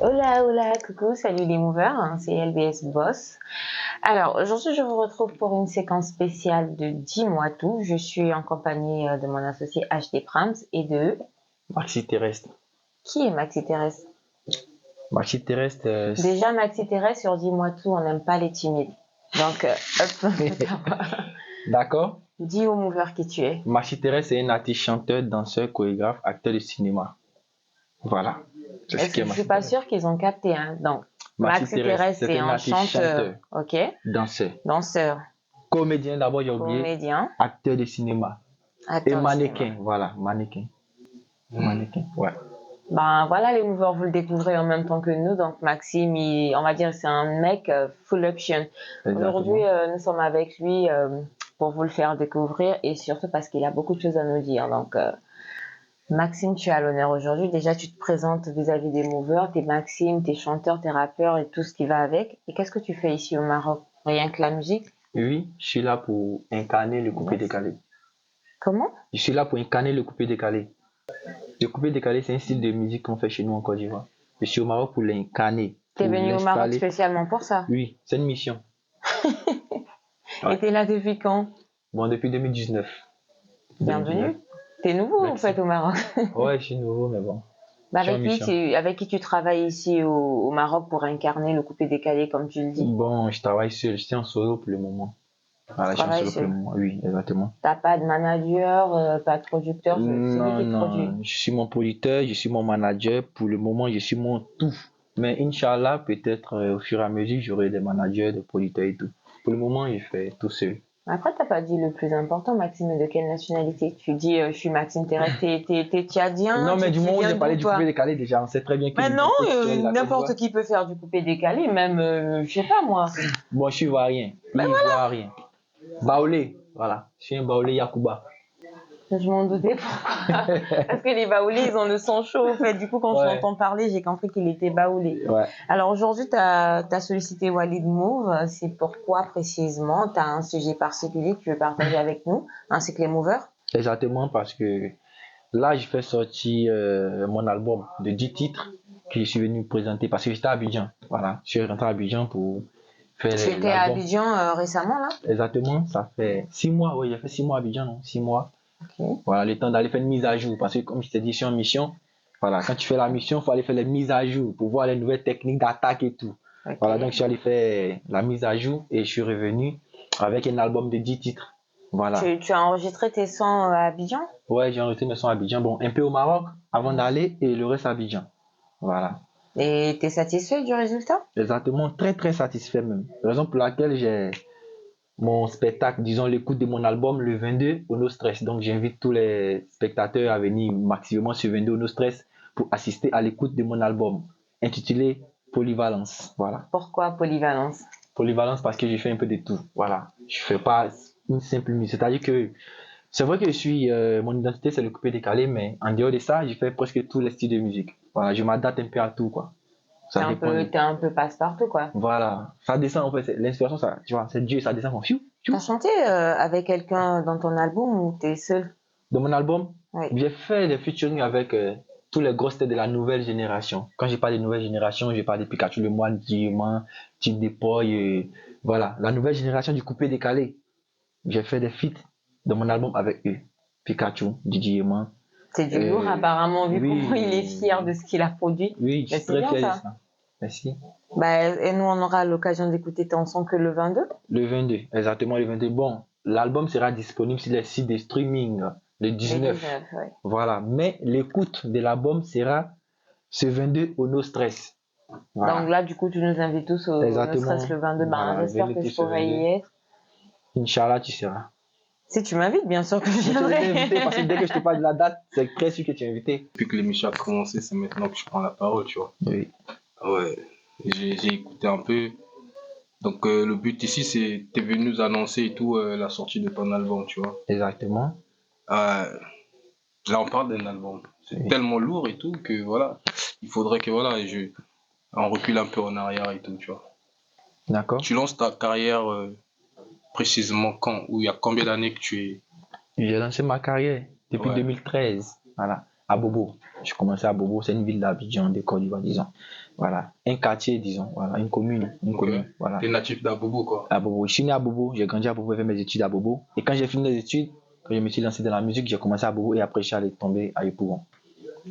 Hola, hola, coucou, salut les movers, c'est LBS Boss. Alors, aujourd'hui, je vous retrouve pour une séquence spéciale de Dis-moi tout. Je suis en compagnie de mon associé HD Prams et de... Maxi Terrestre. Qui est Maxi Thérèse? Maxi Terrestre, Déjà, Maxi Thérèse, sur Dis-moi tout, on n'aime pas les timides. Donc, hop, d'accord. dis au mover qui tu es. Maxi Terrestre, c'est un artiste chanteur, danseur, chorégraphe, acteur de cinéma. Voilà. C'est ce Est-ce qui est que je suis Maxi pas Terrestre. sûre qu'ils ont capté, hein? Donc, Maxi Maxi Terrestre, Thérèse, c'est c'est un un artiste chanteur, chanteur, ok? danseur, Danseur, comédien, d'abord j'ai oublié, comédien, acteur de cinéma et acteur de cinéma. mannequin. Voilà, mannequin. Mannequin, ouais. Ben voilà, les movers, vous le découvrez en même temps que nous. Donc Maxime, on va dire, c'est un mec full option. Aujourd'hui, Exactement. nous sommes avec lui pour vous le faire découvrir et surtout parce qu'il a beaucoup de choses à nous dire. Donc Maxime, tu as l'honneur aujourd'hui. Déjà, tu te présentes vis-à-vis des movers. T'es Maxime, t'es chanteur, t'es rappeur et tout ce qui va avec. Et qu'est-ce que tu fais ici au Maroc? Rien que la musique? Oui, je suis là pour incarner le coupé Yes. décalé. Comment? Je suis là pour incarner le coupé décalé. Le coupé décalé, c'est un style de musique qu'on fait chez nous en Côte d'Ivoire. Je suis au Maroc pour l'incarner, T'es pour venu au Maroc l'installer. spécialement pour ça? Oui, c'est une mission. Et Ouais. t'es là depuis quand? Bon, depuis 2019. Bienvenue. T'es nouveau en Merci. fait au Maroc. Ouais, je suis nouveau, mais bon, Bah, je suis en mission. avec qui tu travailles ici au Maroc pour incarner le coupé décalé, comme tu le dis? Bon, je travaille seul, je suis en solo pour le moment. Tu Voilà, je suis en travailles solo pour le seul. moment. Oui, exactement. T'as pas de manager, pas de producteur, c'est lui Non, qui te produit. non, je suis mon producteur, je suis mon manager. Pour le moment, je suis mon tout. Mais Inch'Allah, peut-être au fur et à mesure, j'aurai des managers, des producteurs et tout. Pour le moment, je fais tout seul. Après, t'as pas dit le plus important, Maxime, est de quelle nationalité? Tu dis, je suis Maxime Thérèse, t'es tchadien, Non, mais du tu moment où viens j'ai d'où parlé du coupé toi? décalé, déjà, on sait très bien que Mais non, l'identité culturelle de la Côte n'importe d'Ivoire. qui peut faire du coupé décalé, même, je sais pas moi. Bon, je suis ivoirien. Ivoirien. Baoulé, voilà. Je suis un Baoulé Yakuba. Je m'en doutais pourquoi. Parce que les baoulés, ils ont le sang chaud. En fait, du coup, quand je Ouais, l'entends parler, j'ai compris qu'il était baoulé. ouais. Alors aujourd'hui, tu as sollicité Walid Move. C'est pourquoi précisément? Tu as un sujet particulier que tu veux partager avec nous, ainsi que les movers? Exactement, parce que là, je fais sortir mon album de 10 titres que je suis venu présenter parce que j'étais à Abidjan. Voilà, je suis rentré à Abidjan pour faire Tu étais à l'album. Abidjan récemment, là? Exactement, ça fait 6 mois. Oui, j'ai fait 6 mois à Abidjan, non? 6 mois. Ok. Voilà, le temps d'aller faire une mise à jour parce que, comme je t'ai dit, je suis en mission. Voilà, quand tu fais la mission, il faut aller faire les mises à jour pour voir les nouvelles techniques d'attaque et tout. Ok. Voilà, donc je suis allé faire la mise à jour et je suis revenu avec un album de 10 titres. Voilà. Tu as enregistré tes sons à Abidjan? Ouais, j'ai enregistré mes sons à Abidjan. Bon, un peu au Maroc avant d'aller et le reste à Abidjan. Voilà. Et tu es satisfait du résultat? Exactement, très très satisfait même. Raison pour laquelle j'ai mon spectacle, disons l'écoute de mon album le 22 au No Stress. Donc j'invite tous les spectateurs à venir maximum sur 22 au No Stress pour assister à l'écoute de mon album intitulé Polyvalence. Voilà. Pourquoi polyvalence? Polyvalence parce que je fais un peu de tout. Voilà. Je fais pas une simple musique. C'est-à-dire que c'est vrai que mon identité c'est le coupé décalé, mais en dehors de ça, je fais presque tous les styles de musique. Voilà, je m'adapte un peu à tout, quoi. Ça dépend. T'es un peu passe-partout, quoi. Voilà, ça descend en fait, l'inspiration, ça, tu vois, c'est Dieu, ça descend comme fiou, fiou. T'as chanté avec quelqu'un dans ton album ou t'es seul? Dans mon album, Oui. j'ai fait des featuring avec tous les grosses têtes de la nouvelle génération. Quand je parle de nouvelle génération, je parle de Pikachu le Moine, Diamant, Type Depoy, voilà, la nouvelle génération du coupé décalé. J'ai fait des feats dans mon album avec eux. Pikachu, Diamant. C'est du lourd apparemment, vu Oui, comment il est fier de ce qu'il a produit. oui, je Mais suis c'est très bien fier de ça. ça. Merci. Bah, et nous, on aura l'occasion d'écouter ton son que le 22. Le 22, exactement le 22. Bon, l'album sera disponible sur les sites de streaming le Le 19. 19, ouais. Voilà, mais l'écoute de l'album sera ce 22 au No Stress. Voilà. Donc là, du coup, tu nous invites tous au No Stress le 22. Voilà, Ben, j'espère venez que tous je ce pourrai y 22. être. Inch'Allah, tu seras. Si tu m'invites, bien sûr que je Je te viendrai. invité parce que dès que je te parle de la date, c'est très sûr que tu es invité. Depuis que l'émission a commencé, c'est maintenant que je prends la parole, tu vois. Oui. Ouais, j'ai écouté un peu. Donc le but ici, c'est t'es venu nous annoncer et tout la sortie de ton album, tu vois. Exactement. Là, on parle d'un album. C'est Oui. tellement lourd et tout que voilà, il faudrait que voilà, on recule un peu en arrière et tout, tu vois. D'accord. Tu lances ta carrière précisément quand? Ou il y a combien d'années que tu es? J'ai lancé ma carrière depuis Ouais. 2013. Voilà, à Bobo. Je commençais à Bobo, c'est une ville d'Abidjan, de Côte d'Ivoire, disons. Voilà, un quartier, disons, voilà, une commune, voilà. T'es natif d'Abobo, quoi. À Bobo. Je suis né à Bobo, j'ai grandi à Bobo, j'ai fait mes études à Bobo. Et quand j'ai fini les études, quand je me suis lancé dans la musique, j'ai commencé à Bobo et après je suis allé tomber à Yopougon.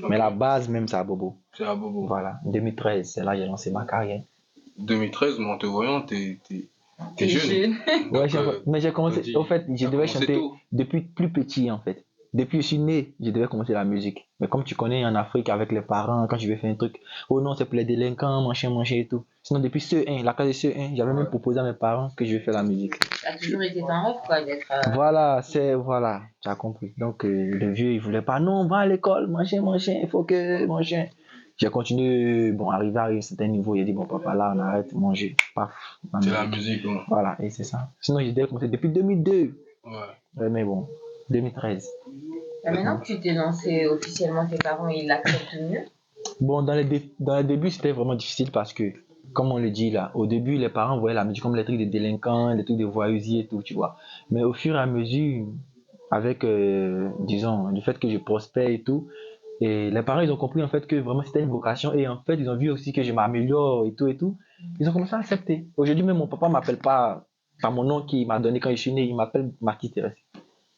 Mais la base même, c'est à Bobo. C'est à Bobo. Voilà, 2013, c'est là que j'ai lancé ma carrière. 2013, mais en te voyant, t'es jeune. Ouais, Donc, mais j'ai commencé, vas-y, au fait, je t'as devais commencé chanter tôt. depuis plus petit en fait. Depuis que je suis né, je devais commencer la musique. Mais comme tu connais en Afrique avec les parents, quand je vais faire un truc, oh non, c'est pour les délinquants, machin et tout. Sinon, depuis CE1, la classe de CE1, j'avais même proposé à mes parents que je vais faire la musique. Ça a toujours été ton rêve, quoi, d'être. Voilà, tu as compris. Donc, le vieux, il voulait pas, non, va à l'école, machin, il faut que, machin. J'ai continué, bon, arrivé à un certain niveau, il a dit, bon, papa, là, on arrête de manger. Paf, C'est la musique, quoi. voilà, et c'est ça. Sinon, j'ai déjà commencé depuis 2002. Ouais. Ouais, mais bon, 2013. Maintenant que tu t'es lancé officiellement, tes parents, ils l'acceptent mieux. Bon, dans les débuts, c'était vraiment difficile parce que, comme on le dit là, au début, les parents voyaient la musique comme les trucs des délinquants, les trucs de voyousiers et tout, tu vois. Mais au fur et à mesure, avec, disons, le fait que je prospère et tout, et les parents, ils ont compris en fait que vraiment c'était une vocation et en fait, ils ont vu aussi que je m'améliore et tout et tout. Ils ont commencé à accepter. Aujourd'hui, même mon papa m'appelle pas par mon nom qu'il m'a donné quand je suis né, il m'appelle Marquis Thérèse.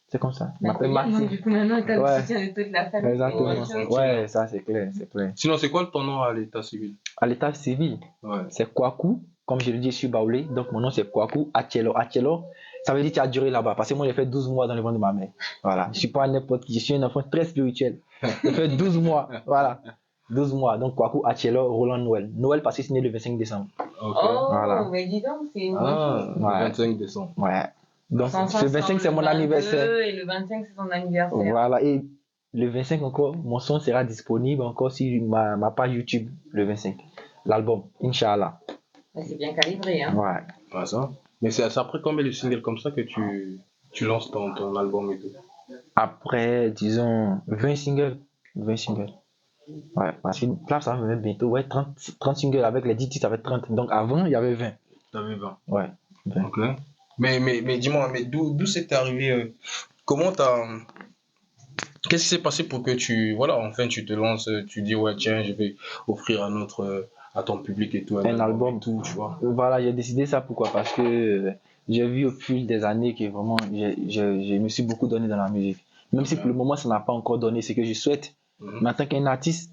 C'est comme ça. Il m'appelle Marquis. Du coup, maintenant, tu as Ouais. le soutien de toute la famille. Exactement. Ouais, ça c'est clair, c'est clair. Sinon, c'est quoi ton nom à l'état civil? À l'état civil, Ouais. c'est Kwaku. Comme je le dis, je suis baoulé. Donc mon nom c'est Kwaku Atielo. Atielo, ça veut dire que tu as duré là-bas. Parce que moi, j'ai fait 12 mois dans le ventre de ma mère. Voilà. Je suis pas n'importe qui. Je suis un enfant très spirituel. J'ai fait 12 mois. Voilà. 12 mois. Donc Kwaku Atielo Roland Noël. Noël parce que c'est né le 25 décembre. Ok. Oh, Voilà. mais dis donc, c'est une Ah, bonne le Ouais. 25 décembre. Ouais. Donc chose. le 25 c'est mon anniversaire. Et le 25, c'est ton anniversaire. Voilà. Et le 25 encore, mon son sera disponible encore sur ma page YouTube le 25. L'album, Inch'Allah. C'est bien calibré, hein. Ouais. Ah, ça. Mais c'est après combien de singles comme ça que tu lances ton album et tout? Après, disons, 20 singles. 20 singles. Ouais, parce que là, ça va me mettre bientôt. Ouais, 30 singles avec les 10 titres, ça va être 30. Donc avant, il y avait 20. T'avais 20. Ouais. 20. Ok. Mais dis-moi, mais d'où c'était arrivé comment t'as. Qu'est-ce qui s'est passé pour que voilà, enfin tu te lances, tu dis ouais tiens, je vais offrir à ton public et tout Un album. et tout, tu vois. Voilà, j'ai décidé ça pourquoi? Parce que j'ai vu au fil des années que vraiment, je me suis beaucoup donné dans la musique. Même si pour le moment, ça n'a pas encore donné ce que je souhaite. Mais en tant qu'un artiste,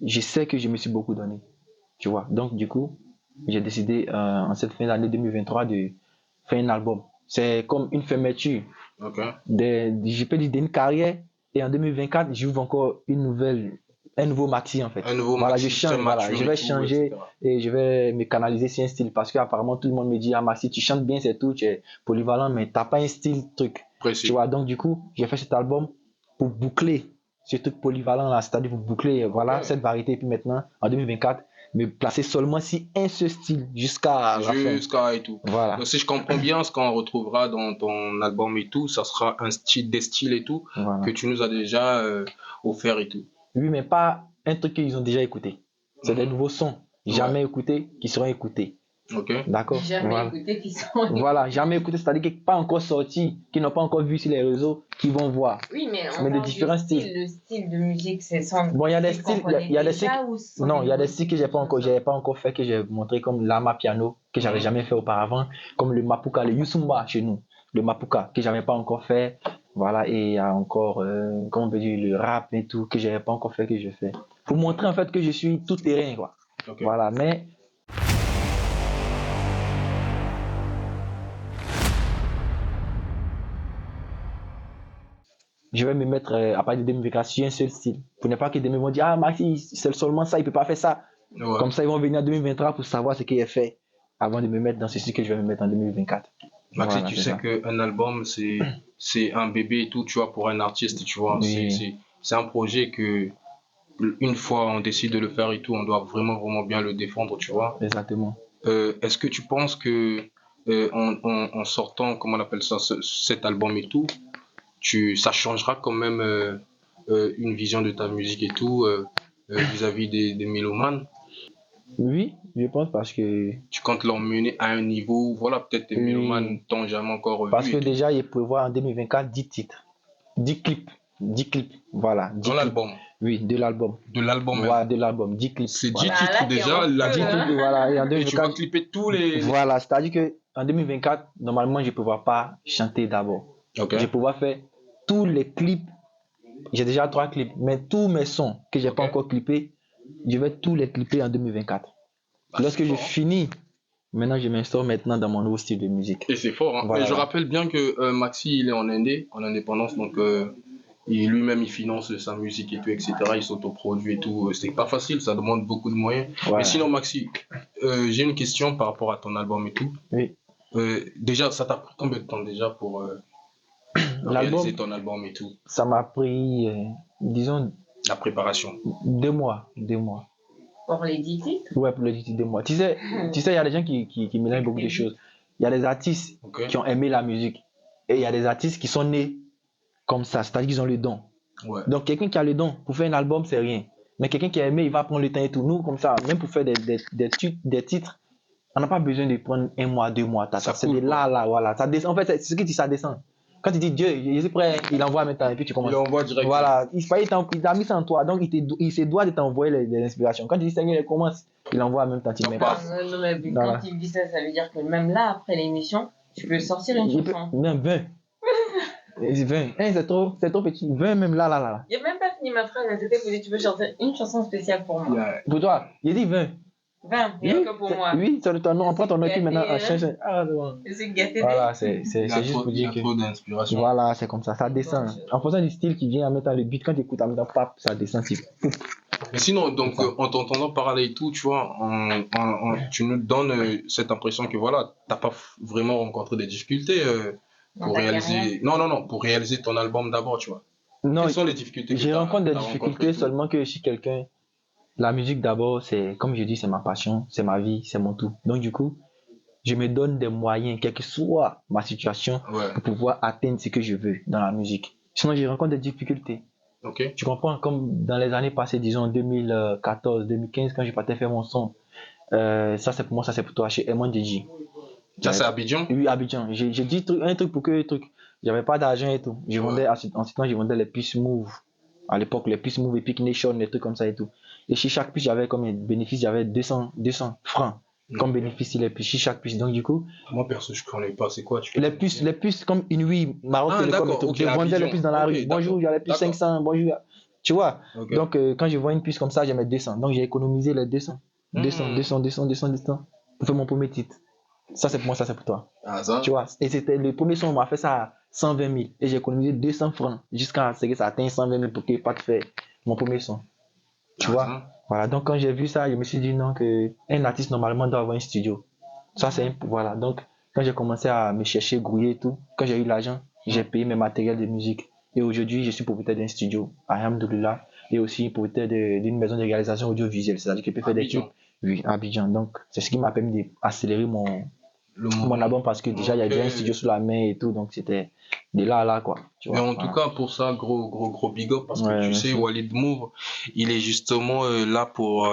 je sais que je me suis beaucoup donné. Tu vois. Donc, du coup, j'ai décidé en cette fin d'année 2023 de faire un album. C'est comme une fermeture. Ok. Je peux dire d'une carrière. Et en 2024, j'ouvre encore un nouveau maxi en fait. Un nouveau Voilà, maxi, je change, voilà, je vais et tout, changer etc. et je vais me canaliser sur un style parce qu'apparemment tout le monde me dit, ah Maxi, tu chantes bien, c'est tout, tu es polyvalent, mais t'as pas un style truc. Précis. Tu vois, donc du coup, j'ai fait cet album pour boucler ce truc polyvalent là, c'est-à-dire pour boucler, voilà, cette variété. Et puis maintenant, en 2024, me placer seulement si un seul style jusqu'à la fin. Jusqu'à et tout. Voilà. Donc si je comprends bien, ce qu'on retrouvera dans ton album et tout, ça sera des styles et tout Voilà. que tu nous as déjà offert et tout. Oui, mais pas un truc qu'ils ont déjà écouté. C'est des nouveaux sons, jamais écoutés, qui seront écoutés. Ok. D'accord. Jamais écouté, qui sont. Voilà, jamais écouté, c'est-à-dire qui pas encore sorti, qui n'ont pas encore vu sur les réseaux, qui vont voir. Oui, mais de différents styles. Le style de musique, c'est sans. Bon, il y a des styles, il y a des styles. Non, il y a des styles que j'avais pas encore fait, que j'ai montré comme l'ama piano, que j'avais jamais fait auparavant, comme le mapuka, le yusumba chez nous, le mapuka, que j'avais pas encore fait. Voilà, et il y a encore, comment on peut dire, le rap et tout, que j'avais pas encore fait, que je fais. Pour montrer en fait que je suis tout terrain, quoi. Okay. Voilà, mais. Je vais me mettre à partir de 2024 sur un seul style. Pour ne pas que demain ils vont dire, ah Maxi, c'est seulement ça, il ne peut pas faire ça. Ouais. Comme ça, ils vont venir en 2023 pour savoir ce qu'il a fait avant de me mettre dans ce style que je vais me mettre en 2024. Maxi, voilà, tu sais qu'un album, c'est un bébé et tout, tu vois, pour un artiste, tu vois. Oui. C'est un projet que, une fois on décide de le faire et tout, on doit vraiment, vraiment bien le défendre, tu vois. Exactement. Est-ce que tu penses que en sortant, comment on appelle ça, cet album et tout, ça changera quand même une vision de ta musique et tout vis-à-vis des mélomanes? Oui, je pense parce que... Tu comptes l'emmener à un niveau, voilà, peut-être tes mélomanes t'ont jamais encore vu. Parce que déjà, il prévoit en 2024 10 titres, 10 clips. 10 clips. Voilà. 10 Dans clips. l'album. Oui, de l'album. De l'album même. Voilà, de l'album. 10 clips. C'est 10 Voilà. Bah, là, titres t'es déjà, en la feu, 10 hein. clips. Voilà. Et en Et tu vas 2024, clipper tous les. voilà, c'est-à-dire que en 2024, normalement, je ne pouvoir pas chanter d'abord. Ok. Je vais pouvoir faire tous les clips. J'ai déjà 3 clips, mais tous mes sons que j'ai pas Ok. encore clippés, je vais tous les clipper en 2024. Ah, Lorsque c'est je fort, hein. finis, maintenant je m'instaure maintenant dans mon nouveau style de musique. Et c'est fort, hein. Voilà. Mais je rappelle bien que Maxi, il est en indépendance, donc lui-même, il finance sa musique et tout, etc. Il s'autoproduit et tout. C'est pas facile, ça demande beaucoup de moyens. Ouais. Mais sinon, Maxi, j'ai une question par rapport à ton album et tout. Oui. Déjà, ça t'a pris combien de temps déjà pour réaliser ton album et tout? Ça m'a pris, disons, La préparation. 2 mois. 2 mois. Pour les 10 titres. Ouais, pour le titre 2 mois. Tu sais, il y a des gens qui mélangent beaucoup de choses. Il y a des artistes Ok. qui ont aimé la musique. Et il y a des artistes qui sont nés comme ça, c'est-à-dire qu'ils ont le don. Ouais. Donc, quelqu'un qui a le don, pour faire un album, c'est rien. Mais quelqu'un qui a aimé, il va prendre le temps et tout. Nous, comme ça, même pour faire des titres, on n'a pas besoin de prendre 1 mois, 2 mois. Ça C'est coule, de là, voilà. Ça descend. En fait, c'est ce que tu dis, ça descend. Quand tu dis Dieu, je suis prêt, il envoie maintenant et puis tu commences. Il envoie direct. Voilà, il a mis ça en toi, donc il se doit de t'envoyer les inspirations. Quand tu dis Seigneur, il commence, il envoie en même temps, tu mets pas. Non, mais Voilà. quand il me dit ça, ça veut dire que même là, après l'émission, tu peux sortir une Il peut, chanson. même 20. 20. C'est trop petit. 20 même là. J'ai même pas fini ma phrase, mais c'était pour dire tu peux chanter une chanson spéciale pour moi. Yeah. Pour toi, il dit 20. 20, rien Oui, que pour moi. oui, c'est ton nom, on prend ton nom et puis maintenant, on Gâté, change. Ah, bon. Je suis gâté. Voilà, c'est juste pour Il dire a que. trop d'inspiration. Voilà, c'est comme ça descend. En fonction du style qui vient en mettant le beat, quand tu écoutes en mettant pap, ça descend. Mais sinon, donc, en t'entendant parler et tout, tu vois, tu nous donnes cette impression que voilà, t'as pas vraiment rencontré des difficultés Dans pour ta réaliser. carrière. Non, pour réaliser ton album d'abord, tu vois. Non, Quelles sont les difficultés que je t'as rencontre des rencontrées difficultés et tout? seulement que je suis quelqu'un. La musique d'abord, c'est, comme je dis, c'est ma passion, c'est ma vie, c'est mon tout. Donc, du coup, je me donne des moyens, quelle que soit ma situation, Ouais, pour pouvoir atteindre ce que je veux dans la musique. Sinon, je rencontre des difficultés. ok. Tu comprends, comme dans les années passées, disons 2014, 2015, quand je partais faire mon son, ça c'est pour moi, ça c'est pour toi, chez Emon DJ. Ça, c'est Abidjan? Oui, Abidjan. J'ai dit un truc pour que le truc. J'avais pas d'argent et tout. Je vendais, en ce temps, je vendais les puces Move. À l'époque, les puces Move, Epic Nation, les trucs comme ça et tout. Et chez chaque puce, j'avais comme un bénéfice, j'avais 200 francs comme bénéfice, les puces, chez chaque puce. Donc, du coup, Moi, perso, je connais pas. C'est quoi? les puces comme une oui, Maroc Ah, Télécom et d'accord, tout. ok, Je vendais Abidjan. les puces dans la Ok, rue. Bonjour, il y a les puces d'accord. 500, bonjour. Tu vois? Ok. Donc, quand je vois une puce comme ça, j'ai mes 200. Donc, j'ai économisé les 200. 200 pour faire mon premier titre. Ça, c'est pour moi, ça, c'est pour toi. Ah, ça? Tu vois, et c'était le premier son, on m'a fait ça à 120 000 et j'ai économisé 200 francs jusqu'à ce que ça atteigne 120 000 pour que pas te faire mon premier son. Tu Ah, vois, ça? voilà. Donc, quand j'ai vu ça, je me suis dit non, qu'un artiste normalement doit avoir un studio. Ça, voilà. Donc, quand j'ai commencé à me chercher, grouiller et tout, quand j'ai eu l'argent, j'ai payé mes matériels de musique. Et aujourd'hui, je suis propriétaire d'un studio, alhamdoulilah, et aussi propriétaire d'une maison de réalisation audiovisuelle, c'est-à-dire que je peux faire des Abidjan. clips. Oui, à Abidjan. Donc, c'est ce qui m'a permis d'accélérer mon album parce que déjà il y a déjà un studio sous la main et tout, donc c'était de là à là quoi. Tu Mais vois, en tout cas, pour ça, gros big up, parce que Ouais, tu merci. sais, Walid Move, il est justement là pour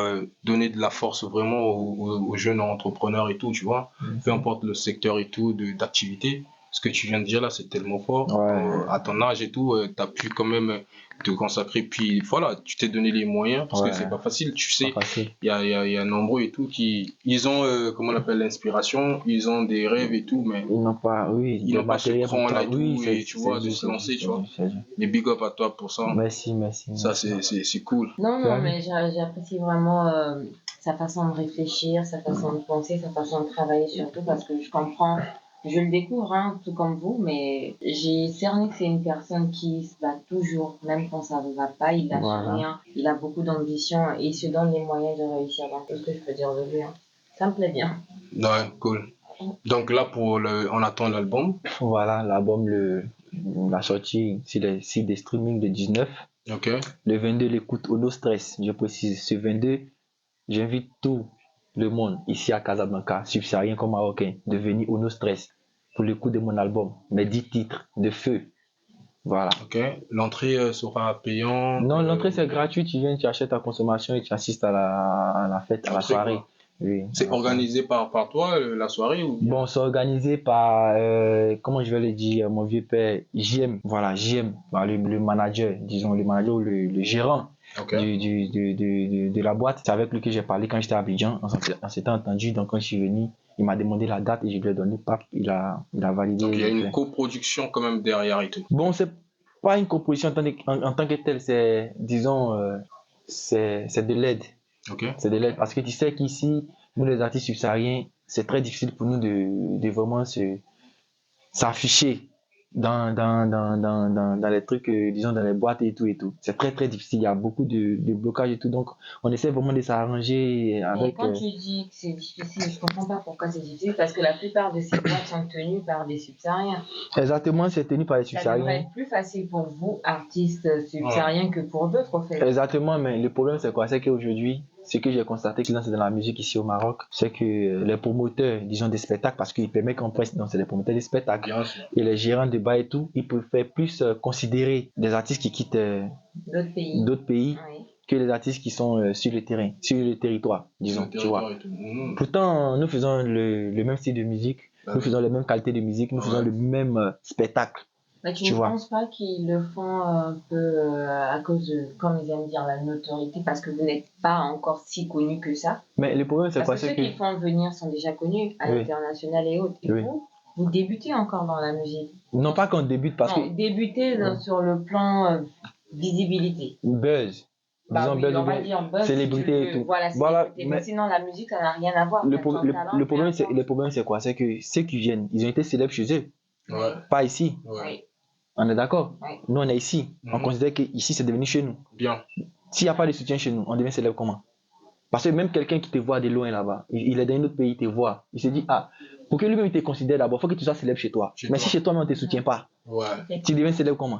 donner de la force vraiment aux jeunes entrepreneurs et tout, tu vois, peu importe le secteur et tout d'activité. Ce que tu viens de dire là, c'est tellement fort. Ouais. À ton âge et tout, tu as pu quand même te consacrer. Puis voilà, tu t'es donné les moyens, parce que Ouais. c'est pas facile. Tu sais, Pas facile. il y a nombreux et tout qui, ils ont, comment on appelle, l'inspiration, ils ont des rêves et tout, mais Ils n'ont pas, oui, ils le n'ont pas ce matériel pour cran là ça. et tout, Oui, et tu vois, de se lancer, tu vois. Mais big up à toi pour ça. Merci. Ça, c'est cool. Non, mais j'apprécie vraiment sa façon de réfléchir, sa façon de penser, sa façon de travailler surtout parce que je comprends, je le découvre, hein, tout comme vous, mais j'ai cerné que c'est une personne qui se bat toujours, même quand ça ne va pas, il lâche Voilà. rien, il a beaucoup d'ambition et il se donne les moyens de réussir dans tout ce que je peux dire de lui. Hein. Ça me plaît bien. Ouais, cool. Donc là, on attend l'album. Voilà, l'album, la sortie sur les sites de streaming le 19. Ok. Le 22, l'écoute au No Stress. Je précise, ce 22, j'invite tout le monde ici à Casablanca, subsaharien comme marocain, de venir au No Stress pour l'écoute de mon album, mes 10 titres de feu. Voilà. Ok. L'entrée sera payante. Non, l'entrée c'est gratuit, tu viens, tu achètes ta consommation et tu assistes à la fête, à la soirée. Oui. C'est organisé par toi, la soirée ou bien? Bon, c'est organisé par, comment je vais le dire, mon vieux père, JM, voilà, JM, bah, le manager, disons, le manager ou le gérant Ok. de la boîte. C'est avec lui que j'ai parlé quand j'étais à Abidjan, on s'était entendu, donc quand je suis venu, il m'a demandé la date et je lui ai donné, pap, il a validé. Donc il y a le une fait. coproduction quand même derrière et tout. Bon, c'est pas une composition en tant que telle, c'est, disons, c'est de l'aide. Ok. C'est de l'aide parce que tu sais qu'ici, nous les artistes subsahariens, c'est très difficile pour nous de vraiment s'afficher dans les trucs, disons, dans les boîtes et tout et tout. C'est très très difficile, il y a beaucoup de blocages et tout, donc on essaie vraiment de s'arranger Mais avec... quand tu dis que c'est difficile, je comprends pas pourquoi c'est difficile, parce que la plupart de ces boîtes sont tenues par des subsahariens. Exactement, c'est tenu par les Ça devrait subsahariens. être plus facile pour vous, artistes subsahariens, que pour d'autres, au fait. Exactement, mais le problème c'est quoi? C'est qu'aujourd'hui, ce que j'ai constaté que dans la musique ici au Maroc, c'est que les promoteurs, disons des spectacles, parce qu'ils permettent qu'on presse, donc c'est les promoteurs des spectacles, Bien sûr. et les gérants de bas et tout, ils préfèrent plus considérer des artistes qui quittent D'autres pays. Oui. que les artistes qui sont sur le terrain, sur le territoire, disons, Sur le tu vois. territoire et tout. Mhm. Pourtant, nous faisons le même style de musique, Bah nous oui. faisons les mêmes qualités de musique, nous faisons Ouais. le même spectacle. Mais tu Tu ne vois. penses pas qu'ils le font un peu à cause de, comme ils aiment dire, la notoriété, parce que vous n'êtes pas encore si connu que ça? Mais le problème c'est Parce quoi? que C'est ceux qui font venir sont déjà connus à Oui. l'international et autres. Et Oui. vous débutez encore dans la musique. non pas qu'on débute parce Non, que débutez sur le plan visibilité. buzz, Bah disons oui, buzz on ou va bien dire buzz, célébrité si tu et veux. tout. Voilà, Voilà, célébrité. mais Mais sinon, la musique, ça n'a rien à voir. le, T'as pro- ton le, talent, le peu problème c'est importe. le problème c'est quoi? C'est que ceux qui viennent, ils ont été célèbres chez eux, Ouais. pas ici. Ouais. Oui. On est d'accord? Oui. Nous on est ici. On Mhm. considère que ici c'est devenu chez nous. Bien. S'il n'y a pas de soutien chez nous, on devient célèbre comment? Parce que même quelqu'un qui te voit de loin là-bas, il est dans un autre pays, il te voit, il se dit ah, pour que lui-même il te considère d'abord, il faut que tu sois célèbre chez toi. Chez Mais toi. si chez toi même on ne te soutient pas, Ouais. tu deviens célèbre comment?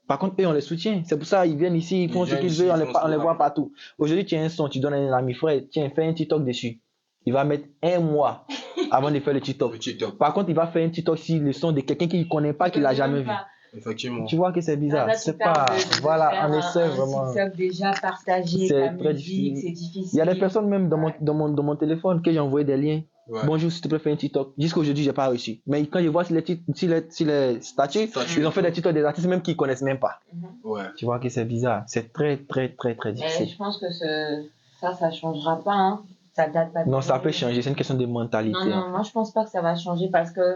Par contre, eux, on les soutient. C'est pour ça ils viennent ici, ils font Ils ce viennent qu'ils ici, veulent, ils font ce on les qu'ils voit veulent. partout. Aujourd'hui, tu as un son, tu donnes à un ami frère, tiens, fais un TikTok dessus. Il va mettre un mois avant de faire le TikTok. Le TikTok. Par contre, il va faire un TikTok sur le son de quelqu'un qu'il ne connaît pas, qu'il n'a jamais vu. Effectivement. Tu vois que c'est bizarre. Là, tu C'est parles pas. de Voilà, faire on essaie un vraiment. TikTok déjà partagé, C'est ta très musique, difficile. c'est difficile. Il y a des personnes même dans mon téléphone que j'ai envoyé des liens. Ouais. Bonjour, s'il te plaît, fais un TikTok. Jusqu'à aujourd'hui, j'ai pas reçu. Mais quand je vois sur les statuts, ils ont fait des TikTok des artistes même qu'ils ne connaissent même pas. Ouais. Tu vois que c'est bizarre. C'est très, très, très, très Mais difficile. je pense que ça changera pas. Hein. Ça date pas de Non, ça peut aujourd'hui. changer. C'est une question de mentalité. Non, moi je pense pas que ça va changer parce que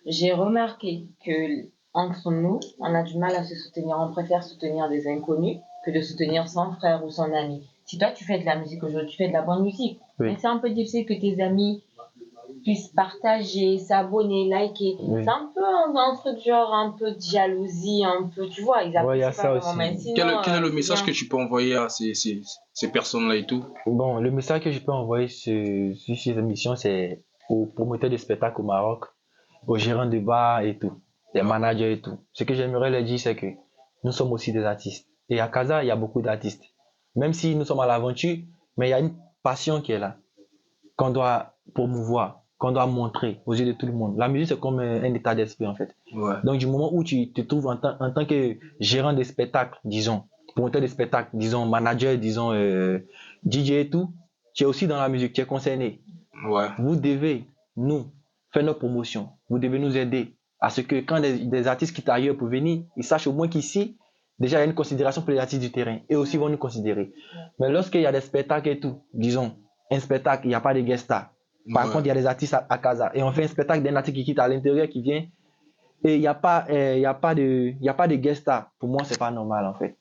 j'ai remarqué que entre nous, on a du mal à se soutenir. On préfère soutenir des inconnus que de soutenir son frère ou son ami. Si toi tu fais de la musique aujourd'hui, tu fais de la bonne musique. Oui. Mais c'est un peu difficile que tes amis puissent partager, s'abonner, liker. Oui. C'est un peu un truc genre un peu de jalousie, un peu, tu vois, ils Ouais, il y a apprécient ça pas vraiment. aussi. Mais sinon, Quel est le c'est message bien. que tu peux envoyer à ces personnes-là et tout? Bon, le message que je peux envoyer sur ces émissions, c'est aux promoteurs de spectacles au Maroc, aux gérants de bars et tout, les managers et tout. Ce que j'aimerais leur dire, c'est que nous sommes aussi des artistes. Et à Casa, il y a beaucoup d'artistes. Même si nous sommes à l'aventure, mais il y a une passion qui est là, qu'on doit promouvoir, qu'on doit montrer aux yeux de tout le monde. La musique, c'est comme un état d'esprit, en fait. Ouais. Donc, du moment où tu te trouves en tant que gérant de spectacle, disons, promoteur de spectacle, disons, manager, disons, DJ et tout, tu es aussi dans la musique, tu es concerné. Ouais. Vous devez, nous, faire notre promotion. Vous devez nous aider à ce que quand des artistes quittent ailleurs pour venir, ils sachent au moins qu'ici, déjà, il y a une considération pour les artistes du terrain. Et aussi, ils vont nous considérer. Mais lorsqu'il y a des spectacles et tout, disons, un spectacle, il n'y a pas de guest star. Par Ouais. contre, il y a des artistes à Casa. Et on fait un spectacle d'un artiste qui quitte à l'intérieur, qui vient. Et il n'y a pas de guest star. Pour moi, c'est pas normal, en fait.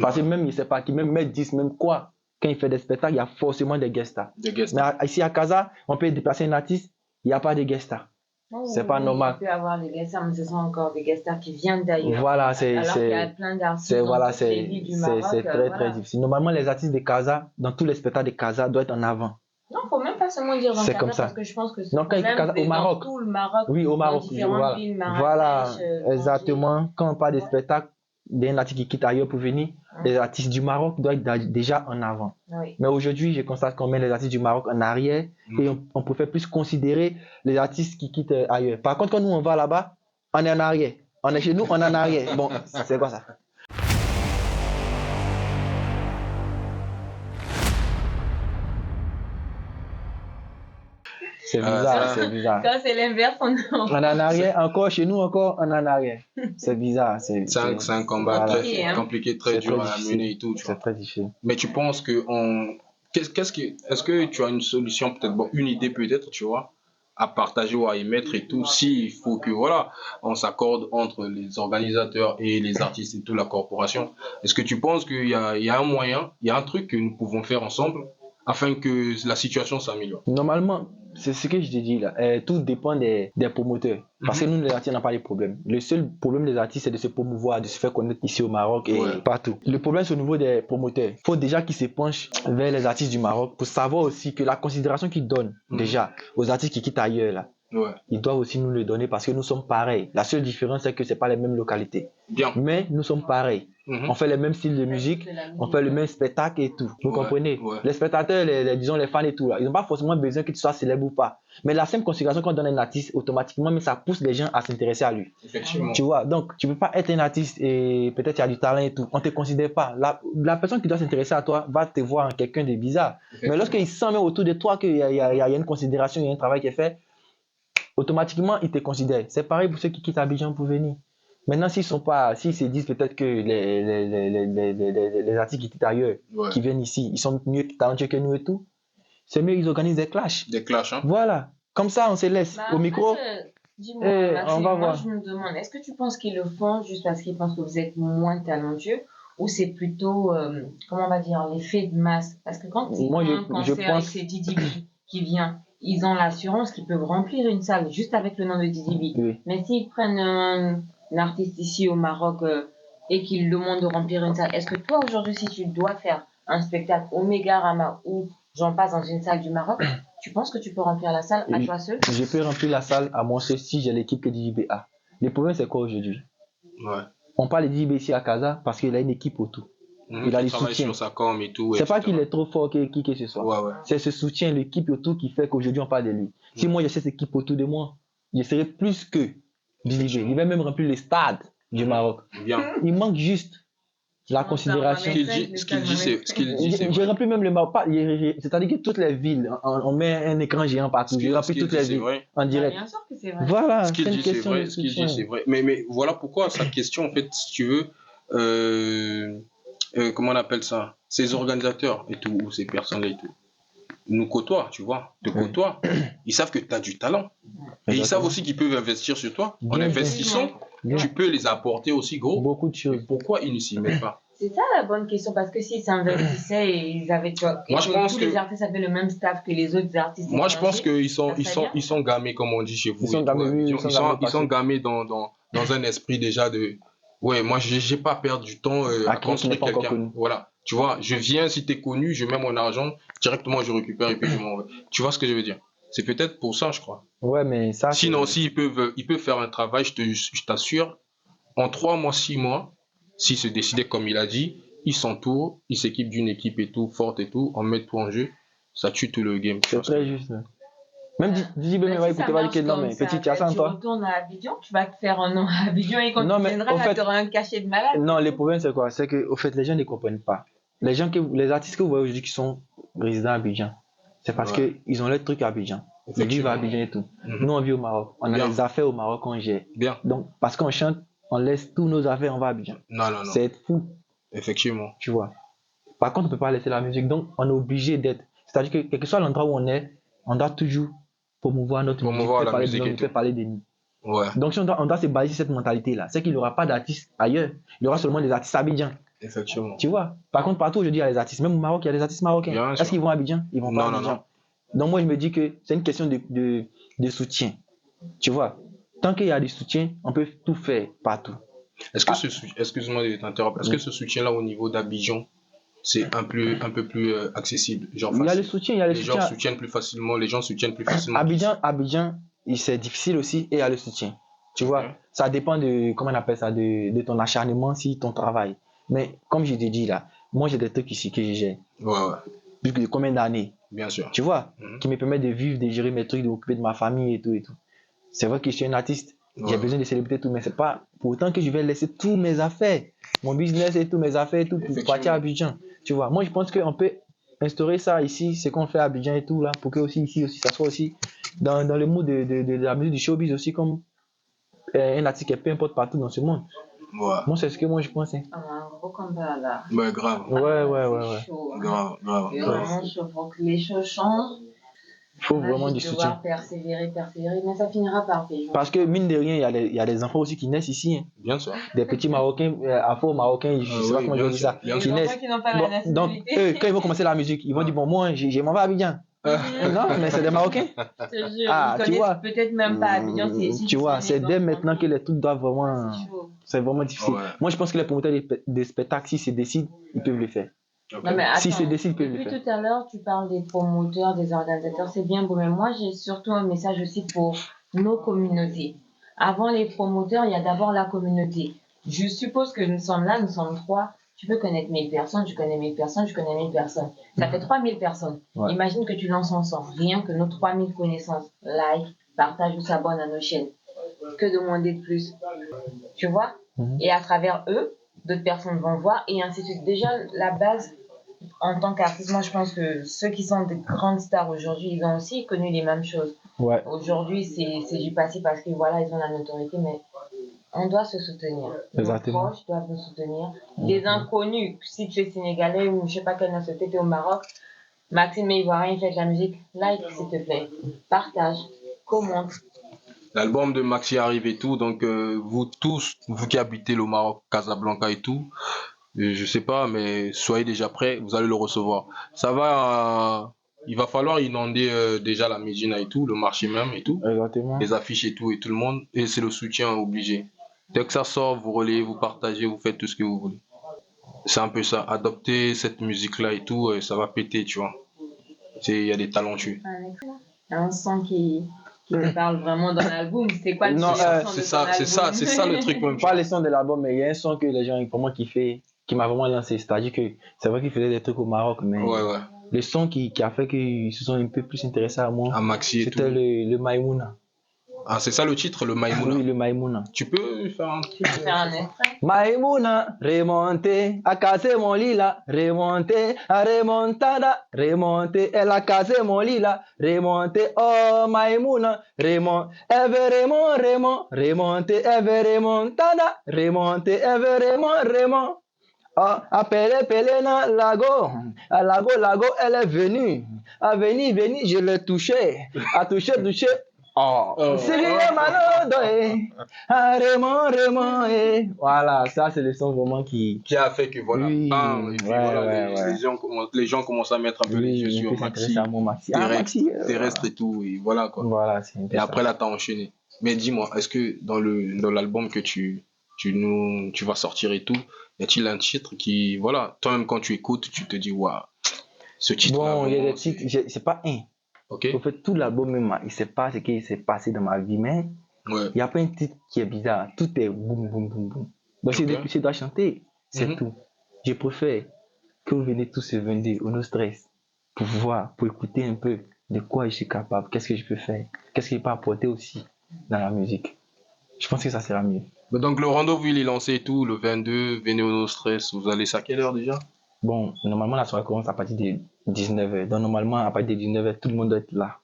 Parce que même, il sait pas, qui même met 10, même quoi, quand il fait des spectacles, il y a forcément des guest stars. Des guests. Mais ici à Casa, on peut déplacer un artiste, il n'y a pas de guest star. Oh, C'est pas oui, normal. Il peut y avoir des guest stars, mais ce sont encore des guest stars qui viennent d'ailleurs. Voilà, c'est Alors qu'il y a plein d'artistes dans toutes les villes du Maroc. très voilà. très difficile. Normalement, les artistes de Casa, dans tous les spectacles de Casa, doivent être en avant. Non, il ne faut même pas seulement dire dans C'est Casa, comme ça. parce que je pense que c'est Non, quand il Casa, au Maroc. dans tout le Maroc. Oui, au Maroc. Dans différentes Voilà, villes, Marrakech, voilà, Tanger. exactement. Quand on parle de spectacle, d'un artiste qui quitte ailleurs pour venir, les artistes du Maroc doivent être déjà en avant. Oui. Mais aujourd'hui, je constate qu'on met les artistes du Maroc en arrière et on préfère plus considérer les artistes qui quittent ailleurs. Par contre, quand nous on va là-bas, on est en arrière. On est chez nous, on est en arrière. Bon, c'est quoi ça? C'est bizarre, c'est bizarre. Quand c'est l'inverse, on On en arrière, encore chez nous, encore on en arrière. C'est bizarre. C'est un combat voilà. très compliqué, très C'est dur très à difficile. mener et tout, tu C'est vois. très difficile. Mais tu penses que est-ce que tu as une solution, peut-être, bon, une idée peut-être, tu vois, à partager ou à émettre et tout, s'il faut que, voilà, on s'accorde entre les organisateurs et les artistes et toute la corporation. Est-ce que tu penses qu'il y a un moyen, il y a un truc que nous pouvons faire ensemble afin que la situation s'améliore? Normalement, c'est ce que je t'ai dit là. Tout dépend des promoteurs. Parce que nous, les artistes, on n'a pas de problème. Le seul problème des artistes, c'est de se promouvoir, de se faire connaître ici au Maroc et partout. Le problème, c'est au niveau des promoteurs. Il faut déjà qu'ils se penchent vers les artistes du Maroc pour savoir aussi que la considération qu'ils donnent déjà aux artistes qui quittent ailleurs là, ils doivent aussi nous le donner parce que nous sommes pareils. La seule différence, c'est que ce n'est pas les mêmes localités. Bien. Mais nous sommes pareils. On fait les mêmes styles de musique, on fait le même spectacle et tout. Vous comprenez? Les spectateurs, disons les fans et tout là, ils n'ont pas forcément besoin que tu sois célèbre ou pas. Mais la simple considération qu'on donne à un artiste, automatiquement, mais ça pousse les gens à s'intéresser à lui. Effectivement. Tu vois, donc tu ne peux pas être un artiste et peut-être tu as du talent et tout. On ne te considère pas. La personne qui doit s'intéresser à toi va te voir en quelqu'un de bizarre. Mais lorsqu'il sent même autour de toi qu'il y a une considération, il y a un travail qui est fait, automatiquement, il te considère. C'est pareil pour ceux qui quittent Abidjan pour venir. Maintenant, s'ils se disent peut-être que les artistes qui quittent ailleurs, qui viennent ici, ils sont mieux talentueux que nous et tout, c'est mieux ils organisent des clashs. Des clashs, hein? Voilà. Comme ça, on se laisse au micro. Dis-moi, on va moi voir. je me demande, est-ce que tu penses qu'ils le font juste parce qu'ils pensent que vous êtes moins talentueux ou c'est plutôt, comment on va dire, l'effet de masse? Parce que quand ils ont un concert et que c'est Didi B qui vient, ils ont l'assurance qu'ils peuvent remplir une salle juste avec le nom de Didi B. Oui. Mais s'ils prennent un artiste ici au Maroc et qu'ils demandent de remplir une salle, est-ce que toi aujourd'hui, si tu dois faire un spectacle Omega Rama ou j'en passe dans une salle du Maroc, tu penses que tu peux remplir la salle à toi seul? Je peux remplir la salle à moi seul si j'ai l'équipe que Didi B a. Le problème, c'est quoi aujourd'hui? On parle de Didi B ici à Casa parce qu'il a une équipe autour. Il a le soutien. Sur sa com et tout. C'est pas qu'il est trop fort qui que ce soit. C'est ce soutien, l'équipe autour qui fait qu'aujourd'hui on parle de lui. Si moi j'ai cette équipe autour de moi, je serais plus que Didi B. Il va même remplir les stades du Maroc. Bien. Il manque juste la considération. Ce qu'il dit, c'est J'ai rempli même le Maroc. C'est-à-dire que toutes les villes, on met un écran géant partout. J'ai rempli toutes les villes en direct. Bien sûr que c'est vrai. Voilà. Ce qu'il dit, c'est vrai. Ce qu'il dit, c'est vrai. Mais voilà pourquoi sa question, en fait, si tu veux, comment on appelle ça? Ces organisateurs et tout, ou ces personnes-là et tout, nous côtoient, tu vois, te côtoient. Ils savent que tu as du talent. Et ils savent aussi qu'ils peuvent investir sur toi. En investissant, tu peux les apporter aussi gros. Beaucoup de choses. Pourquoi ils ne s'y mettent pas? C'est ça la bonne question, parce que s'ils s'investissaient et ils avaient, tu vois, moi, je pense tous que les artistes avaient le même staff que les autres artistes. Moi, je pense qu'ils sont gamés, comme on dit chez vous. Ils sont gamés dans un esprit déjà de ouais, moi, j'ai pas à perdre du temps à construire quelqu'un. Voilà. Tu vois, je viens, si t'es connu, je mets mon argent, directement je récupère et puis je m'en vais. Tu vois ce que je veux dire? C'est peut-être pour ça, je crois. Ouais, mais ça. Sinon, s'ils peuvent faire un travail, je t'assure, en 3 mois, 6 mois, s'ils se décidaient comme il a dit, ils s'entourent, ils s'équipent d'une équipe et tout, forte et tout, en mettent tout en jeu, ça tue tout le game. C'est très juste. Même Didi B va écouter, va dire non, mais petit, tu as ça en toi. Tu retournes à Abidjan, tu vas te faire un nom à Abidjan et quand tu viendras, tu auras un cachet de malade. Non, le problème, c'est quoi? C'est qu'au fait, les gens ne comprennent pas. Les artistes que vous voyez aujourd'hui qui sont résidents à Abidjan, c'est parce qu'ils ont leur truc à Abidjan. Ils vivent à Abidjan et tout. Nous, on vit au Maroc. On a des affaires au Maroc qu'on gère. Bien. Donc, parce qu'on chante, on laisse tous nos affaires, on va à Abidjan. Non. C'est être fou. Effectivement. Tu vois. Par contre, on ne peut pas laisser la musique. Donc, on est obligé d'être. C'est-à-dire que quel que soit l'endroit où on est, on doit toujours promouvoir notre musique, faire parler de nous. Ouais. Donc, si on doit se baser sur cette mentalité-là, c'est qu'il n'y aura pas d'artistes ailleurs. Il y aura seulement des artistes à Abidjan. Effectivement. Tu vois. Par contre, partout aujourd'hui, il y a des artistes. Même au Maroc, il y a des artistes marocains. Est-ce qu'ils vont à Abidjan? Ils vont pas à Abidjan. Non. Donc, moi, je me dis que c'est une question de soutien. Tu vois. Tant qu'il y a du soutien, on peut tout faire partout. Est-ce que excuse-moi de t'interrompre, est-ce que ce soutien-là au niveau d'Abidjan, c'est un peu plus accessible, genre il y a le soutien, les gens soutiennent plus facilement, Abidjan, c'est difficile aussi et il y a le soutien. Tu vois, ça dépend de, comment on appelle ça, de ton acharnement, si ton travail. Mais comme je t'ai dit là, moi j'ai des trucs ici que je gère. Ouais. Depuis combien d'années? Bien sûr. Tu vois, qui me permet de vivre, de gérer mes trucs, de m'occuper de ma famille et tout et tout. C'est vrai que je suis un artiste. J'ai besoin de célébrité et tout, mais c'est pas pour autant que je vais laisser tous mes affaires, mon business et tous mes affaires et tout pour partir à Abidjan. Tu vois, moi je pense qu'on peut instaurer ça ici, ce qu'on fait à Abidjan et tout là, pour que aussi ici aussi ça soit aussi dans le monde de la musique du showbiz aussi, comme un artiste qui est peu importe partout dans ce monde. Ouais. Moi, c'est ce que moi je pense. Hein. Un gros combat là. Ouais, grave. Ouais. Chaud. Grave. C'est vraiment chaud. Faut que les choses changent. Il faut On va vraiment juste du soutien. devoir persévérer, mais ça finira par payer. Parce que mine de rien, il y a des enfants aussi qui naissent ici. Hein. Bien sûr. Des petits Marocains, afro-marocains, je sais pas oui, comment je bien dis sûr, ça, bien qui sûr. naissent. Qui n'ont pas Bon, la donc, nationalité. eux, quand ils vont commencer la musique, ils vont dire, bon, moi, je m'en vais à Abidjan. Non, mais c'est des Marocains. Je te jure, Ah, ils tu connaissent vois. peut-être même pas Abidjan. Tu vois, c'est dès maintenant que les trucs doivent vraiment... C'est chaud. C'est vraiment difficile. Ouais. Moi, je pense que les promoteurs des spectacles, s'ils se décident, ils peuvent le faire. Ok. Non, mais Si attends, c'est décidé, ils peuvent le depuis faire. tout à l'heure, tu parles des promoteurs, des organisateurs, c'est bien beau, mais moi, j'ai surtout un message aussi pour nos communautés. Avant les promoteurs, il y a d'abord la communauté. Je suppose que nous sommes là, nous sommes 3. Tu peux connaître 1000 personnes, je connais 1000 personnes, je connais 1000 personnes. Ça fait 3000 personnes. Ouais. Imagine que tu lances ensemble, rien que nos 3000 connaissances. Like, partage ou s'abonne à nos chaînes. Que demander de plus? Tu vois? Mhm. Et à travers eux, d'autres personnes vont voir et ainsi de suite. Déjà, la base, en tant qu'artiste, moi je pense que ceux qui sont des grandes stars aujourd'hui, ils ont aussi connu les mêmes choses. Ouais. Aujourd'hui, c'est du passé parce que voilà, ils ont la notoriété, mais on doit se soutenir. Exactement. Nos proches doivent nous soutenir. Des inconnus, si tu es sénégalais ou je sais pas quelle nationalité, tu es au Maroc, Maxime et Ivoirien, il fait de la musique, like s'il te plaît, partage, commente. L'album de Maxi arrive et tout, donc vous tous, vous qui habitez le Maroc, Casablanca et tout, je sais pas, mais soyez déjà prêts, vous allez le recevoir. Ça va, il va falloir inonder déjà la Médina et tout, le marché même et tout, Exactement. les affiches et tout le monde, et c'est le soutien obligé. Dès que ça sort, vous relayez, vous partagez, vous faites tout ce que vous voulez. C'est un peu ça, adopter cette musique-là et tout, ça va péter, tu vois. Il y a des talentueux. Un son qui te parle vraiment dans l'album. C'est quoi le Non, meilleur son de C'est ton ça, album? c'est ça le truc même. Pas les sons de l'album, mais il y a un son que les gens ont vraiment kiffé, qui m'a vraiment lancé. C'est-à-dire que c'est vrai qu'ils faisaient des trucs au Maroc, mais Ouais. le son qui a fait qu'ils se sont un peu plus intéressés à moi, À Maxi et tout. c'était le Maïmouna. Ah, c'est ça le titre, le Maïmouna. Oui, le Maïmouna. Tu peux faire un truc. Tu peux faire un extrait? Maïmouna, remontez, a cassé mon lit là, remontez, a remontada, remontez, elle a cassé mon lit là, remontez, oh Maïmouna, remontez, elle veut remontez, elle veut remontada, remontez, elle veut remont. Oh, appelez na lago, à lago, elle est venue, à venir, je l'ai touché, à touché. Oh, c'est bien Raymond, Voilà, ça c'est le son vraiment qui a fait que voilà, Oui, bam, et puis ouais, voilà, ouais. les gens commencent à mettre un peu les yeux sur plus Maxi, intéressé à mon Maxi. terrestre et tout, et voilà quoi. Voilà, c'est Et après là, t'as enchaîné. Mais dis-moi, est-ce que dans l'album que tu vas sortir et tout, y a-t-il un titre qui, voilà, toi-même quand tu écoutes, tu te dis, waouh, ce titre-là. Bon, il y a vraiment, des titres, c'est pas un. Ok. En fait, tout l'album même, il sait pas ce qui s'est passé dans ma vie, mais Ouais. il n'y a pas un titre qui est bizarre. Tout est boum, boum, boum, boum. Donc, si je dois chanter, c'est tout. Je préfère que vous venez tous ce 22 au No Stress pour voir, pour écouter un peu de quoi je suis capable, qu'est-ce que je peux faire, qu'est-ce que je peux apporter aussi dans la musique. Je pense que ça sera mieux. Donc le rendez-vous il est lancé et tout, le 22, venez au No Stress, vous allez ça à quelle heure déjà? Bon, normalement la soirée commence à partir de 19h. Donc normalement à partir de 19h, tout le monde doit être là.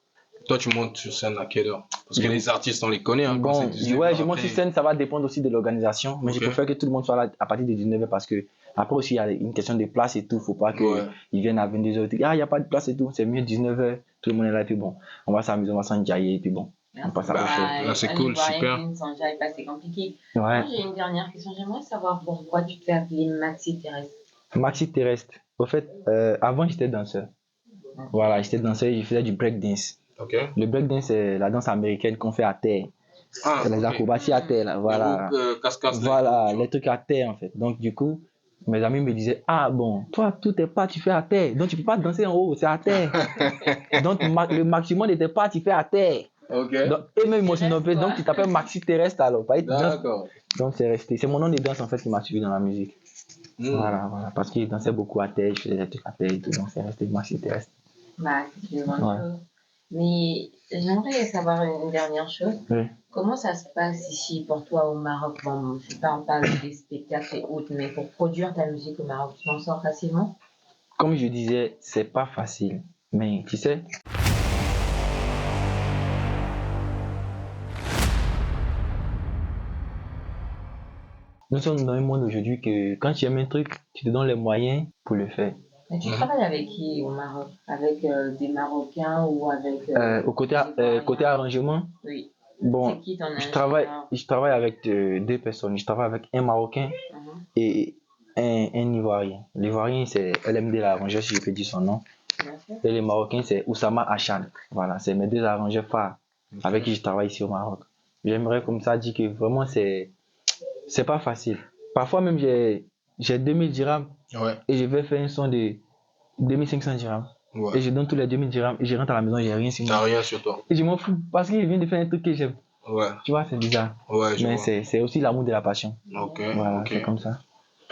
Toi tu montes sur scène à quelle heure? Parce que les artistes on les connaît. Hein, bon, ouais, je monte sur scène, ça va dépendre aussi de l'organisation. Mais je préfère que tout le monde soit là à partir de 19h parce que après aussi il y a une question de place et tout. Faut pas qu'ils viennent à 22h. Ah, il n'y a pas de place et tout. C'est mieux 19h, tout le monde est là et puis bon, on va s'amuser, on va s'enjailler et puis bon. On passe à autre chose. Là, c'est cool, super. C'est compliqué. Ouais. Moi, j'ai une dernière question. J'aimerais savoir pourquoi tu te fais appeler Maxi Terrestre. Maxi Terrestre. Au fait, avant j'étais danseur. Voilà, j'étais danseur, je faisais du breakdance. Okay. Le breakdance, c'est la danse américaine qu'on fait à terre. C'est les acrobaties à terre, là. Voilà. Voilà, les trucs à terre en fait. Donc du coup, mes amis me disaient, ah bon, toi, tous tes pas, tu fais à terre. Donc tu peux pas danser en haut, c'est à terre. Donc le maximum de tes pas, tu fais à terre. Okay. Donc, et même moi, donc tu t'appelles Maxi Terrestre alors. D'accord. Donc c'est resté. C'est mon nom de danse en fait qui m'a suivi dans la musique. Voilà, parce qu'il dansait beaucoup à terre, je faisais des trucs à terre et tout, donc c'est resté Maxi Terrestre. Bah, c'est une bonne chose. Mais j'aimerais savoir une dernière chose. Oui. Comment ça se passe ici pour toi au Maroc? Bon, je parle pas des spectacles et autres, mais pour produire ta musique au Maroc, tu t'en sors facilement? Comme je disais, c'est pas facile. Mais tu sais, Nous sommes dans un monde aujourd'hui que quand tu aimes un truc, tu te donnes les moyens pour le faire. Mais tu travailles avec qui au Maroc? Avec des Marocains ou avec Au côté, des côté Ivoiriens? arrangement, Oui. bon, C'est qui ton ingénieur? je travaille avec deux personnes. Je travaille avec un Marocain Mhm. et un Ivoirien. L'Ivoirien, c'est LMD l'arrangeur, si je peux dire son nom. Bien sûr. Et le Marocain, c'est Oussama Hachan. Voilà, c'est mes deux arrangeurs phares avec qui je travaille ici au Maroc. J'aimerais comme ça dire que vraiment, c'est pas facile. Parfois même, j'ai 2000 dirhams Ouais. et je vais faire un son de 2500 dirhams. Ouais. Et je donne tous les 2000 dirhams et je rentre à la maison, j'ai rien sur T'as moi. rien sur toi. Et je m'en fous parce qu'il vient de faire un truc que j'aime. Ouais. Tu vois, c'est bizarre. Ouais, je Mais vois. c'est aussi l'amour de la passion. Ok. Voilà, Ok. c'est comme ça.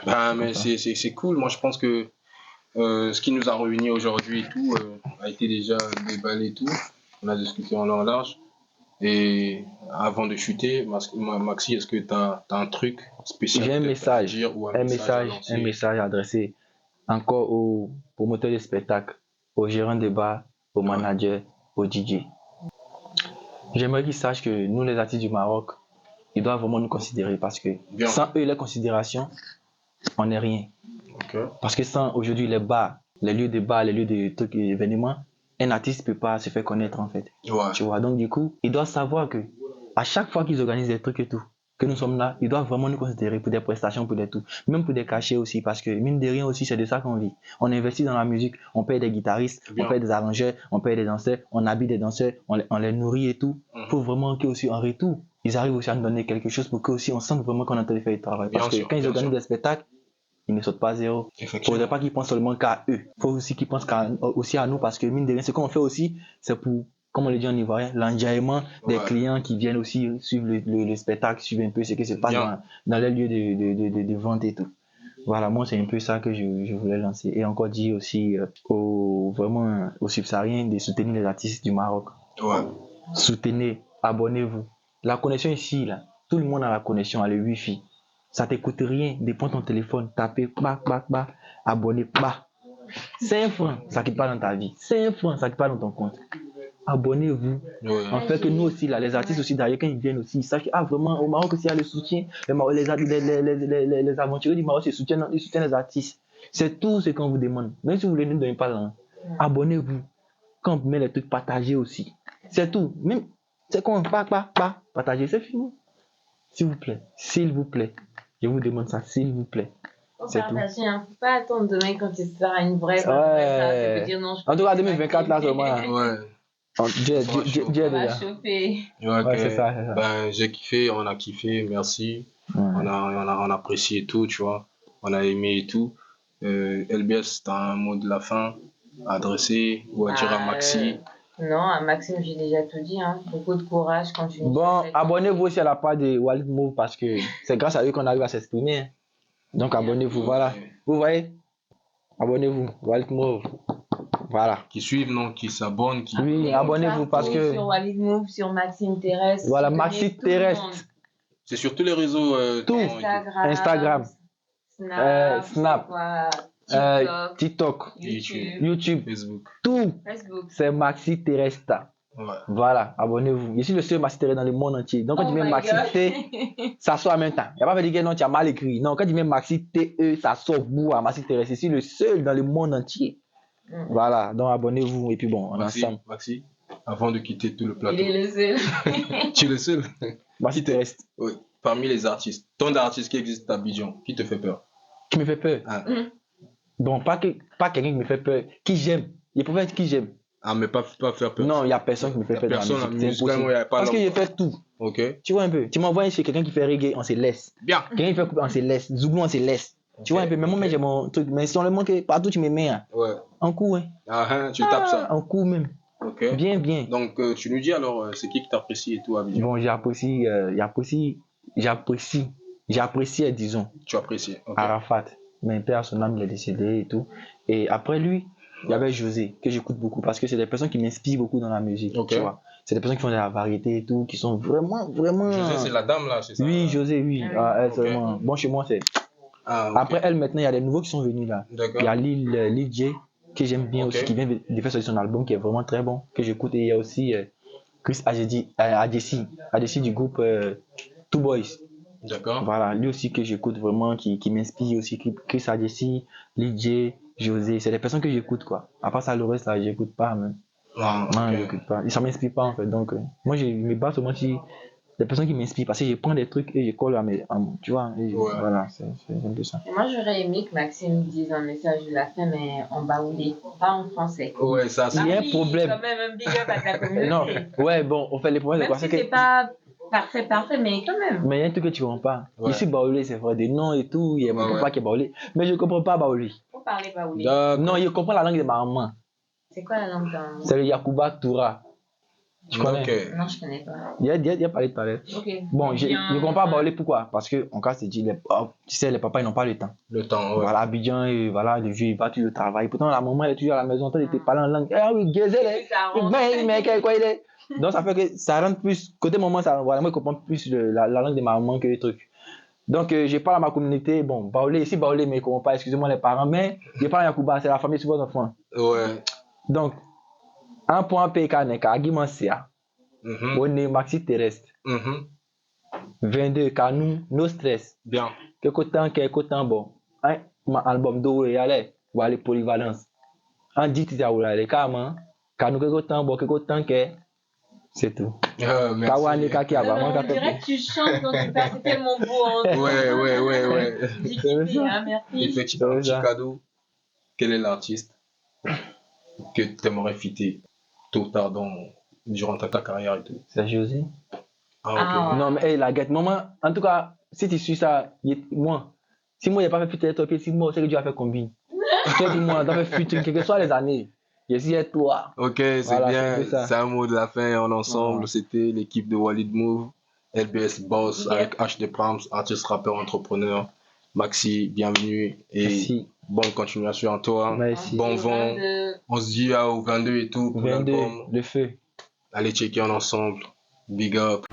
Ben, mais Comme ça. c'est cool. Moi, je pense que ce qui nous a réunis aujourd'hui et tout a été déjà déballé et tout. On a discuté en long en large. Et avant de chuter, Maxi, est-ce que tu as un truc spécial J'ai un peut-être à message, dire ou un à message, lancer? un message adressé encore aux promoteurs de spectacle, aux gérants de bar, aux Ouais. managers, aux DJ. J'aimerais qu'ils sachent que nous, les artistes du Maroc, ils doivent vraiment nous considérer parce que Bien. sans eux, les considérations, on n'est rien. Ok. Parce que sans aujourd'hui les bars, les lieux de bars, les lieux de trucs et événements, un artiste ne peut pas se faire connaître en fait. Ouais. Tu vois, donc du coup, ils doivent savoir que à chaque fois qu'ils organisent des trucs et tout, que nous sommes là, ils doivent vraiment nous considérer pour des prestations, pour des tout, même pour des cachets aussi, parce que mine de rien aussi, c'est de ça qu'on vit. On investit dans la musique, on paye des guitaristes, Bien. on paye des arrangeurs, on paye des danseurs, on habille des danseurs, on les nourrit et tout, pour vraiment qu'eux aussi en retour, ils arrivent aussi à nous donner quelque chose pour qu'eux aussi on sente vraiment qu'on est en train de faire le travail. Bien Parce que sûr, quand ils bien organisent sûr. des spectacles, ils ne sautent pas à zéro. Il ne faudrait Effectivement. pas qu'ils pensent seulement qu'à eux. Il faut aussi qu'ils pensent aussi à nous parce que mine de rien, ce qu'on fait aussi, c'est pour, comme on le dit en ivoirien, l'enjaillement des Ouais. clients qui viennent aussi suivre le spectacle, suivre un peu ce qui se passe Bien. dans les lieux de vente et tout. Voilà, moi c'est un peu ça que je voulais lancer. Et encore dire aussi vraiment aux subsahariens de soutenir les artistes du Maroc. Ouais. Soutenez, abonnez-vous. La connexion ici, là, tout le monde a la connexion, a le Wi-Fi. Ça ne te coûte rien de prendre ton téléphone, taper, abonner, 5 francs, ça ne quitte pas dans ta vie. 5 francs, ça ne quitte pas dans ton compte. Abonnez-vous. Ouais. En fait, que nous aussi, là, les artistes aussi, derrière, quand ils viennent aussi, ils sachent que vraiment, au Maroc aussi, il y a le soutien. Les aventuriers du Maroc, ils soutiennent les artistes. C'est tout ce qu'on vous demande. Même si vous ne nous donnez pas là, abonnez-vous. Quand on met les trucs, partagez aussi. C'est tout. Même, c'est qu'on partagez, c'est fini. S'il vous plaît, je vous demande ça, s'il vous plaît. Faut C'est tout. partager, hein. Faut pas attendre demain quand tu seras une vraie ça. Tu Ouais. peux dire non, je En tout cas, peux pas 2024, là, seulement. Ouais. Dieu Ça va chaud. est On va déjà. chauffer. Ouais, Ouais, c'est ça, c'est ça. Ben, j'ai kiffé, on a kiffé, merci. Ouais. On a apprécié tout, tu vois. On a aimé et tout. LBS, t'as un mot de la fin à adresser ou à dire à Maxi? Non, à Maxime, j'ai déjà tout dit. Hein. Beaucoup de courage, continue. Bon, abonnez-vous aussi à la page de Walid Move parce que c'est grâce à eux qu'on arrive à s'exprimer. Hein. Donc, abonnez-vous, voilà. Vous voyez? Abonnez-vous, Walid Move. Voilà. Qui suivent, non? Qui s'abonnent, qui... Oui, abonnez-vous parce que. Sur Walid Move, sur Maxime Terrestre. Voilà, soutenez Maxi tout le Terrestre. monde. C'est sur tous les réseaux. Tout. Instagram. Snap. TikTok. YouTube. Facebook. Tout. Facebook. C'est Maxi Terrestre. Ouais. Voilà, abonnez-vous. Je suis le seul Maxi Terrestre dans le monde entier. Donc, quand tu mets Maxi T, ça sort en même temps. Il n'y a pas de dire que non, tu as mal écrit. Non, quand tu mets Maxi TE, ça sort bout à Maxi Terrestre. Je suis le seul dans le monde entier. Voilà, donc abonnez-vous. Et puis bon, on est ensemble. Maxi, avant de quitter tout le plateau. Il est le seul. Tu es le seul? Maxi Terrestre. Oui. Parmi les artistes, tant d'artistes qui existent à Abidjan, qui te fait peur? Qui me fait peur? Bon, pas quelqu'un qui me fait peur. Qui j'aime. Il peut être qui j'aime. Ah, mais pas faire peur. Non, il n'y a personne qui me fait peur dans la musique. C'est impossible. Parce que je fais tout. Ok. Tu vois un peu. Tu m'envoies chez quelqu'un qui fait reggae, on se laisse. Bien. Quelqu'un qui fait couper, on se laisse. Zouglou, on se laisse. Tu vois un peu. Mais moi, j'ai mon truc. Mais si on le manque, partout tu me mets. Hein. Ouais. En coup, hein. Ah, tu tapes ça. En coup même. Ok. Bien, bien. Donc, tu nous dis alors, c'est qui t'apprécie et tout à Abidjan? Bon, j'apprécie, disons. Tu apprécies. Okay. Arafat. Mais père, son âme, il est décédé et tout. Et après lui, il y avait José, que j'écoute beaucoup parce que c'est des personnes qui m'inspirent beaucoup dans la musique. Ok. Tu vois. C'est des personnes qui font de la variété et tout, qui sont vraiment, vraiment. José, c'est la dame là, c'est ça? Oui, José, oui. Elle, Ok. vraiment. Bon, chez moi, c'est. Ah, ok. Après elle, maintenant, il y a des nouveaux qui sont venus là. D'accord. Il y a Lil J, que j'aime bien Ok. aussi, qui vient de faire sortir son album, qui est vraiment très bon, que j'écoute. Et il y a aussi Chris Adjesi du groupe Two Boys. D'accord. Voilà, lui aussi que j'écoute vraiment, qui m'inspire aussi, Chris Adjesi, Lidj, José, c'est des personnes que j'écoute quoi. À part ça, le reste là, j'écoute pas même. Ah, Non, ok. j'écoute pas. Et ça m'inspire pas en fait. Donc, moi, je me base seulement sur des personnes qui m'inspirent parce que je prends des trucs et je colle tu vois, et Ouais. voilà, c'est un peu ça. Et moi, j'aurais aimé que Maxime dise un message de la fin, mais en baoulé, pas en français. Ouais, ça, Il y a un Oui, problème. quand même un big up à ta communauté. Non, ouais, bon, on fait les problèmes, Même quoi. si C'est c'est que, pas parfait, mais quand même. mais il y a un truc que tu comprends pas. Ouais. Ici, Baoulé, c'est vrai, des noms et tout. Il y a mon Ouais, papa ouais. qui est Baoulé. Mais je comprends pas Baoulé. Faut parler baoulé. D'accord. Non, je comprends la langue de ma maman. C'est quoi la langue dans... C'est le Yakuba Toura. Tu connais? Ok. Non, je connais pas. Il y a parlé tout à l'heure. Ok. Bon, je Bien. ne comprends pas Baoulé, pourquoi? Parce que, en cas, c'est dit, tu sais, les papas, ils n'ont pas le temps. Le temps, ouais. Voilà, Abidjan, et voilà, le vieux, il va toujours au travail. Pourtant, la maman, elle est toujours à la maison, en train de te parler en langue. Ah oui, Gézélé. Ça rentre. Mais quoi il est? Donc, ça fait que ça rentre plus. Côté maman, ça, voilà, moi, je comprends plus la langue de ma maman que les trucs. Donc, je parle à ma communauté. Bon, Baoulé, ici, Baoulé, mais je ne comprends pas, excusez-moi les parents, mais je parle à Yakuba, c'est la famille sur vos enfants. Ouais. Donc, un point PK, n'est qu'à Guimansia. Mhm. On est maxi terrestre. Mhm. 22, Canou, no stress. Bien. Quelque temps, bon. Un album d'eau et allez, ou aller polyvalence. En dit, tu as les carrément. Canou, quelque temps, bon, quelque temps, c'est tout. Merci. Kawani, Kaki, Non, mais avant, on dirait que tu chantes quand tu passes, c'est tellement beau. Hein. Ouais. J'ai kiffé, hein, merci. Effectivement, C'est petit ça. cadeau. Quel est l'artiste que tu aimerais fitter tôt ou tard durant ta carrière et tout? C'est José. Ah, ok. Ah, ouais. Non, mais hey, la guette, maman, en tout cas, si tu suis ça, moi, si moi, il n'y a pas fait futur, toi, puis si moi, c'est que Dieu a fait combine. Toi, dis moi, dans le futur, quelles que soient les années, je suis avec toi. Ok, c'est Voilà, bien. c'est ça. C'est un mot de la fin en ensemble. Voilà. C'était l'équipe de Walid Move, LBS Boss Yep. avec H de Prams, artiste, rappeur, entrepreneur. Maxi, bienvenue et Merci. bonne continuation à toi. Merci. Bon vent. On se dit au 22 et tout pour 22, l'album. le feu. Allez checker en ensemble. Big up.